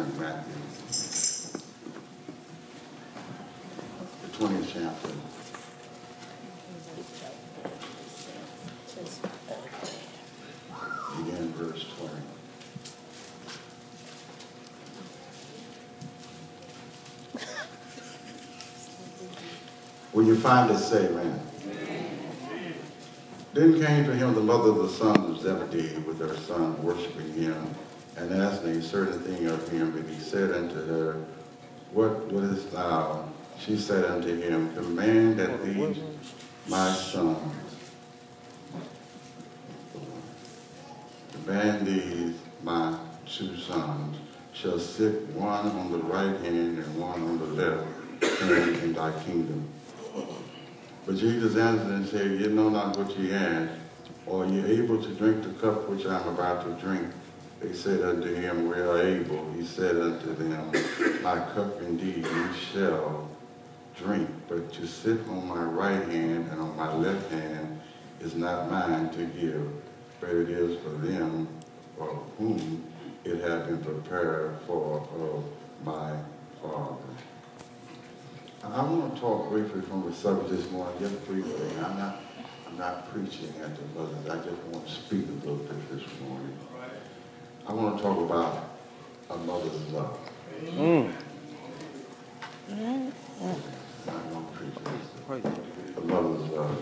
turn to Matthew, the 20th chapter. Begin verse 20. When you find it, say amen. Then came to him the mother of the sons of Zebedee with her son, worshiping him, and asking a certain thing of him. And he said unto her, What wouldest thou? She said unto him, Command that these my sons, command these my two sons, shall sit one on the right hand and one on the left hand in thy kingdom. But Jesus answered and said, You know not what ye ask. Are ye able to drink the cup which I am about to drink? They said unto him, We are able. He said unto them, My cup indeed ye shall drink, but to sit on my right hand and on my left hand is not mine to give, but it is for them for whom it hath been prepared for of my Father. I want to talk briefly from the subject this morning, just briefly. I'm not preaching at the brothers. I just want to speak a little bit this morning. I want to talk about a mother's love. I'm not going to preach this. A mother's love.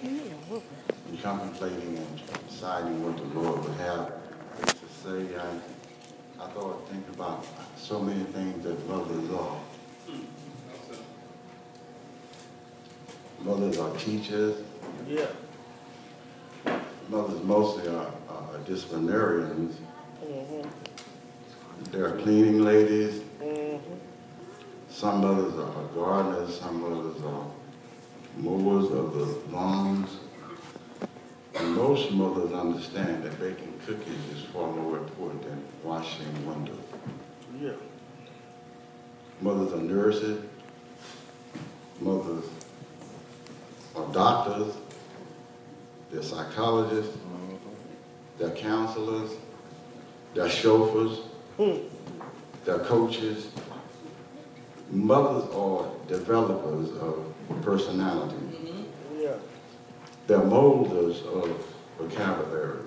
In contemplating and deciding what the Lord would have to say, I thought, think about so many things that mothers are. Mothers are teachers. Yeah. Mothers mostly are disciplinarians. They're cleaning ladies. Some mothers are gardeners. Some mothers are mowers of the lawns. And most mothers understand that baking cookies is far more important than washing windows. Yeah. Mothers are nurses. Mothers are doctors. They're psychologists. They're counselors. They're chauffeurs. They're coaches. Mothers are developers of personality. Yeah. They're molders of vocabulary.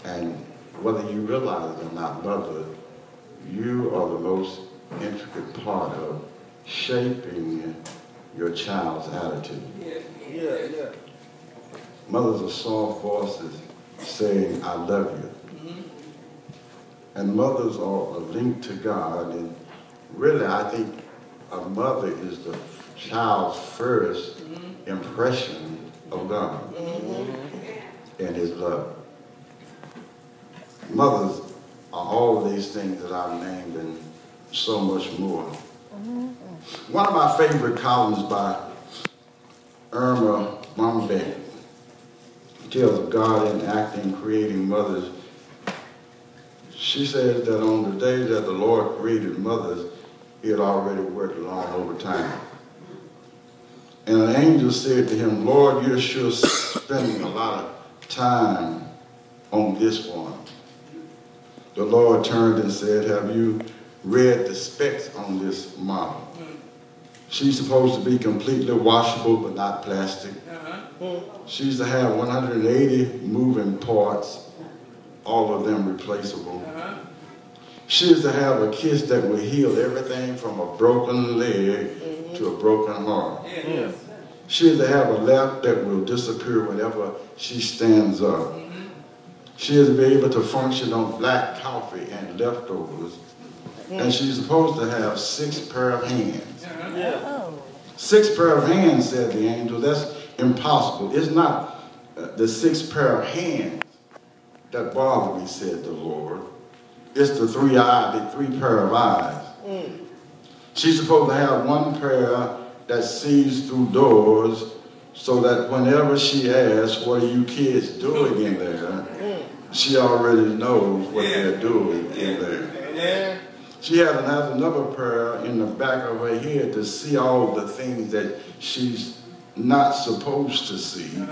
And whether you realize it or not, mother, you are the most intricate part of shaping your child's attitude. Yeah. Mothers are soft voices saying, I love you. And mothers are a link to God. And really, I think a mother is the child's first impression of God and his love. Mothers are all of these things that I've named and so much more. One of my favorite columns by Irma Bombay tells of God in acting, creating mothers. She says that on the day that the Lord created mothers, he had already worked long over time. And an angel said to him, Lord, you're sure spending a lot of time on this one. The Lord turned and said, have you read the specs on this model? She's supposed to be completely washable but not plastic. She's to have 180 moving parts, all of them replaceable. She is to have a kiss that will heal everything from a broken leg to a broken heart. She is to have a lap that will disappear whenever she stands up. She is to be able to function on black coffee and leftovers. And she's supposed to have 6 pair of hands. 6 pair of hands, said the angel. That's impossible. It's not the 6 pair of hands that bother me, said the Lord. It's the 3 pair of eyes. She's supposed to have 1 pair that sees through doors so that whenever she asks, what are you kids doing in there, she already knows what they're doing in there. She has another pair in the back of her head to see all the things that she's not supposed to see,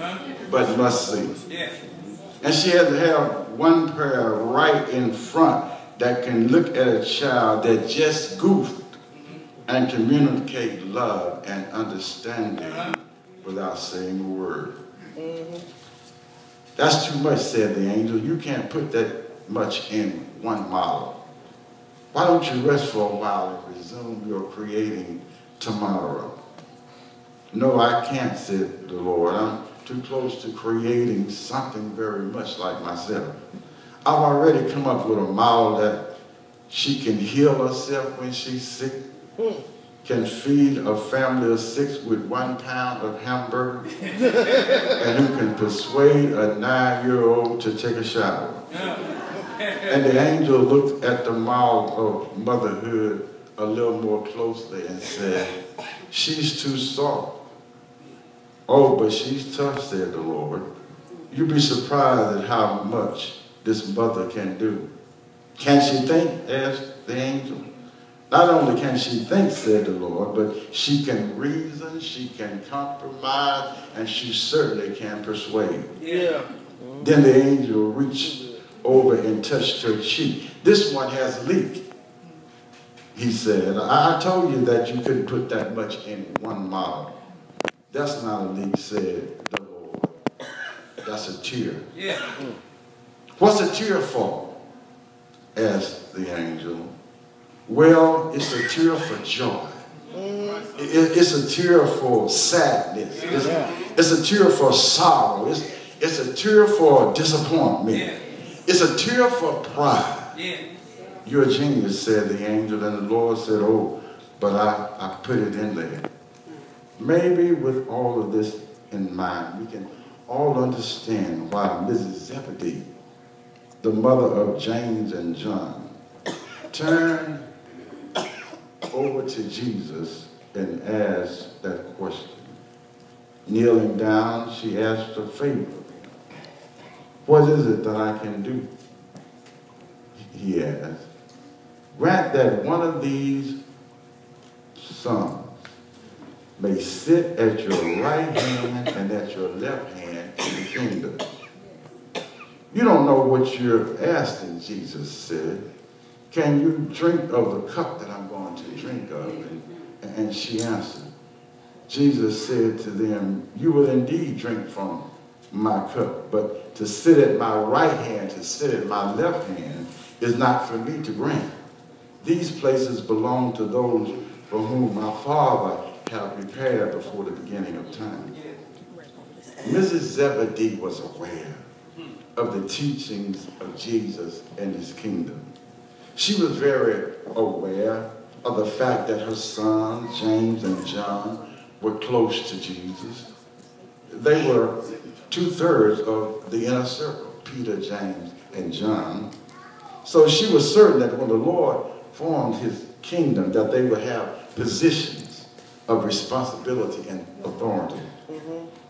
but must see. And she has to have 1 pair right in front that can look at a child that just goofed and communicate love and understanding without saying a word. That's too much, said the angel. You can't put that much in one model. Why don't you rest for a while and resume your creating tomorrow? No, I can't, said the Lord. I'm too close to creating something very much like myself. I've already come up with a model that she can heal herself when she's sick, can feed a family of 6 with 1 pound of hamburger, and who can persuade a 9-year-old to take a shower. And the angel looked at the model of motherhood a little more closely and said, she's too soft. Oh, but she's tough, said the Lord. You'd be surprised at how much this mother can do. Can she think? Asked the angel. Not only can she think, said the Lord, but she can reason, she can compromise, and she certainly can persuade. Yeah. Then the angel reached over and touched her cheek. This one has a leak. He said, I told you that you couldn't put that much in one model. That's not a leak, said the Lord. That's a tear. Yeah. What's a tear for? Asked the angel. Well, it's a tear for joy. It's a tear for sadness. It's a tear for sorrow. It's a tear for disappointment. It's a tear for pride. You're a genius, said the angel, and the Lord said, oh, but I put it in there. Maybe with all of this in mind, we can all understand why Mrs. Zebedee, the mother of James and John, turned over to Jesus and asked that question. Kneeling down, she asked a favor. What is it that I can do? He asked. Grant that one of these sons may sit at your right hand and at your left hand in the kingdom. You don't know what you're asking, Jesus said. Can you drink of the cup that I'm going to drink of? And she answered. Jesus said to them, you will indeed drink from my cup, but to sit at my right hand, to sit at my left hand, is not for me to grant. These places belong to those for whom my Father have prepared before the beginning of time. Mrs. Zebedee was aware of the teachings of Jesus and his kingdom. She was very aware of the fact that her sons, James and John, were close to Jesus. They were 2/3 of the inner circle, Peter, James, and John. So she was certain that when the Lord formed his kingdom, that they would have positions of responsibility and authority.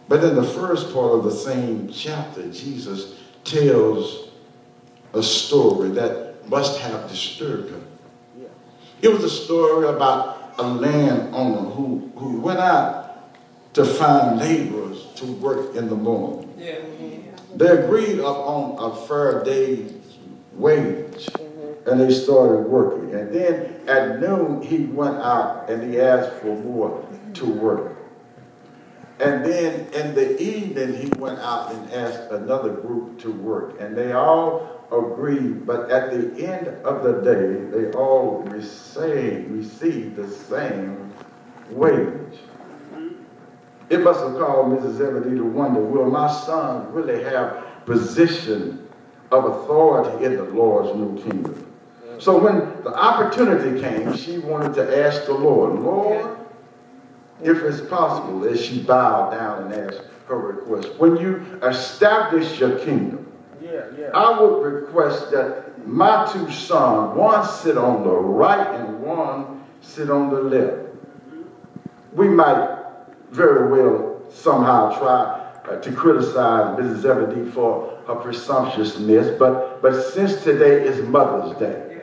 But in the first part of the same chapter, Jesus tells a story that must have disturbed her. It was a story about a landowner who went out to find laborers to work in the morning. They agreed upon a fair day's wage, and they started working. And then at noon, he went out and he asked for more to work. And then in the evening, he went out and asked another group to work. And they all agreed, but at the end of the day, they all received the same wage. It must have caused Mrs. Zebedee to wonder, will my son really have position of authority in the Lord's new kingdom? So when the opportunity came, she wanted to ask the Lord, Lord, if it's possible, as she bowed down and asked her request, when you establish your kingdom, I would request that my 2 sons, one sit on the right and one sit on the left. We might very well somehow try to criticize Mrs. Zebedee for her presumptuousness, but since today is Mother's Day,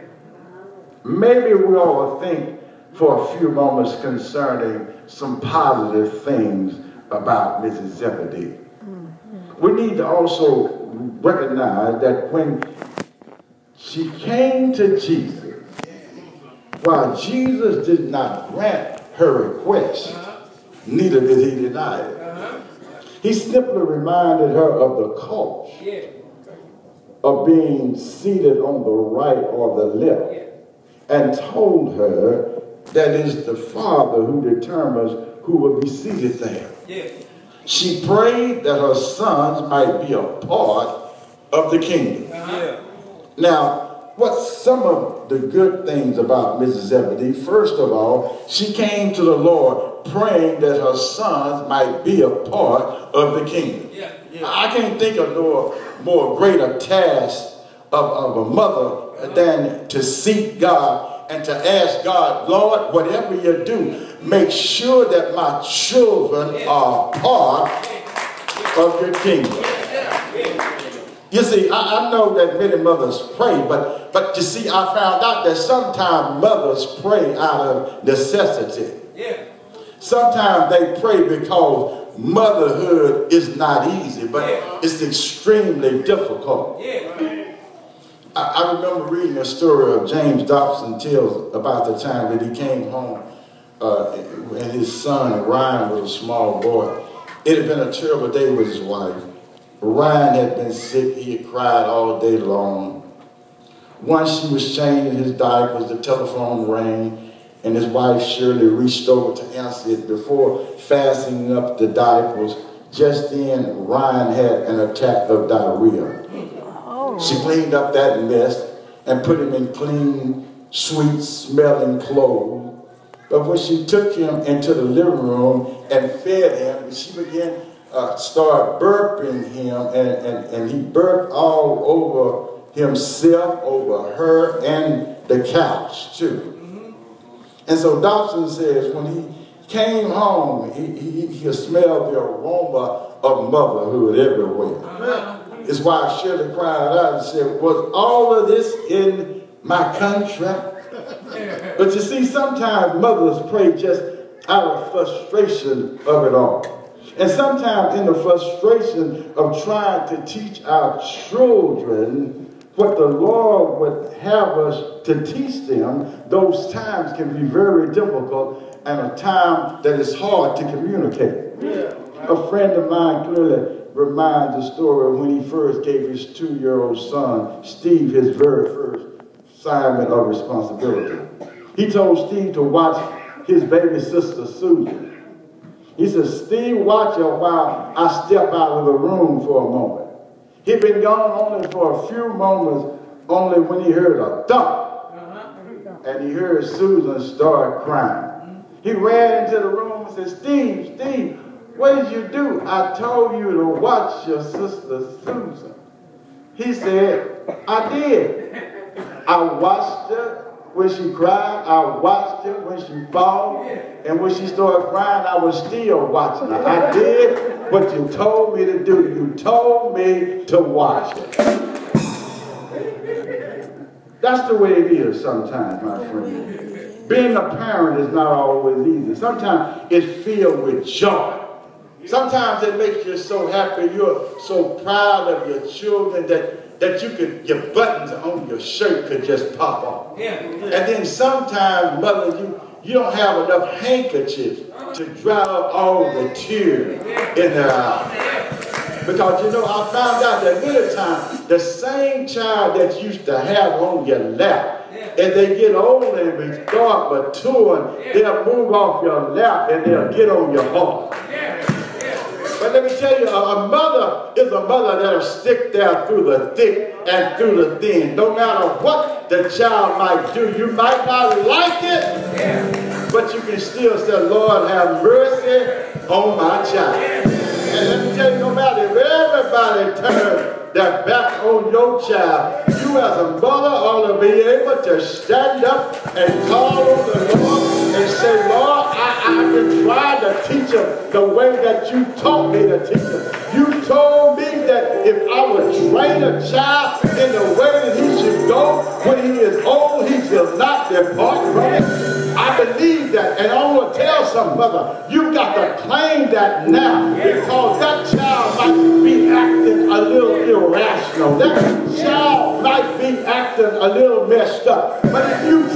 maybe we ought to think for a few moments concerning some positive things about Mrs. Zebedee. We need to also recognize that when She came to Jesus. While Jesus did not grant her request, neither did he deny it. He simply reminded her of the cost of being seated on the right or the left, and told her that it is the Father who determines who will be seated there. She prayed that her sons might be a part of the kingdom. Now, what's some of the good things about Mrs. Zebedee? First of all, she came to the Lord praying that her sons might be a part of the kingdom. I can't think of no more greater task of a mother than to seek God and to ask God, Lord, whatever you do, make sure that my children are part of your kingdom. You see, I know that many mothers pray, but you see, I found out that sometimes mothers pray out of necessity. Sometimes they pray because motherhood is not easy, but it's extremely difficult. I remember reading a story of James Dobson tells about the time that he came home and his son Ryan was a small boy. It had been a terrible day with his wife. Ryan had been sick. He had cried all day long. Once she was changing his diapers, the telephone rang, and his wife Shirley reached over to answer it before fastening up the diapers. Just then, Ryan had an attack of diarrhea. She cleaned up that mess and put him in clean, sweet-smelling clothes. But when she took him into the living room and fed him, she began start burping him, and he burped all over himself, over her, and the couch too. And so Dobson says when he came home, he smelled the aroma of motherhood everywhere. His wife Shirley cried out and said, was all of this in my contract? But you see, sometimes mothers pray just out of frustration of it all. And sometimes in the frustration of trying to teach our children what the Lord would have us to teach them, those times can be very difficult and a time that is hard to communicate. A friend of mine clearly reminds the story of when he first gave his 2-year-old son, Steve, his very first assignment of responsibility. He told Steve to watch his baby sister, Susan. He said, Steve, watch her while I step out of the room for a moment. He'd been gone only for a few moments, only when he heard a thump. And he heard Susan start crying. He ran into the room and said, Steve, what did you do? I told you to watch your sister Susan. He said, I did. I watched her when she cried. I watched her when she fought. And when she started crying, I was still watching her. I did what you told me to do. You told me to watch her. That's the way it is sometimes, my friend. Being a parent is not always easy. Sometimes it's filled with joy. Sometimes it makes you so happy. You're so proud of your children that you could, your buttons on your shirt could just pop off. And then sometimes, mother, you don't have enough handkerchiefs to dry up all the tears in their eyes. Because, you know, I found out that many times, the same child that used to have on your lap, as they get older and start maturing, they'll move off your lap and they'll get on your heart. But let me tell you, a mother is a mother that'll stick there through the thick and through the thin. No matter what the child might do, you might not like it, but you can still say, Lord, have mercy on my child. And let me tell you, no matter if everybody turns their back on your child, you as a mother ought to be able to stand up and call on the Lord and say, Lord, I've been trying to teach him the way that you taught me to teach him. You told me that if I would train a child in the way that he should go, when he is old, he shall not depart from it. I believe that. And I want to tell some mother, you got to claim that now, because that child might be acting a little irrational. That child might be acting a little messed up. But if you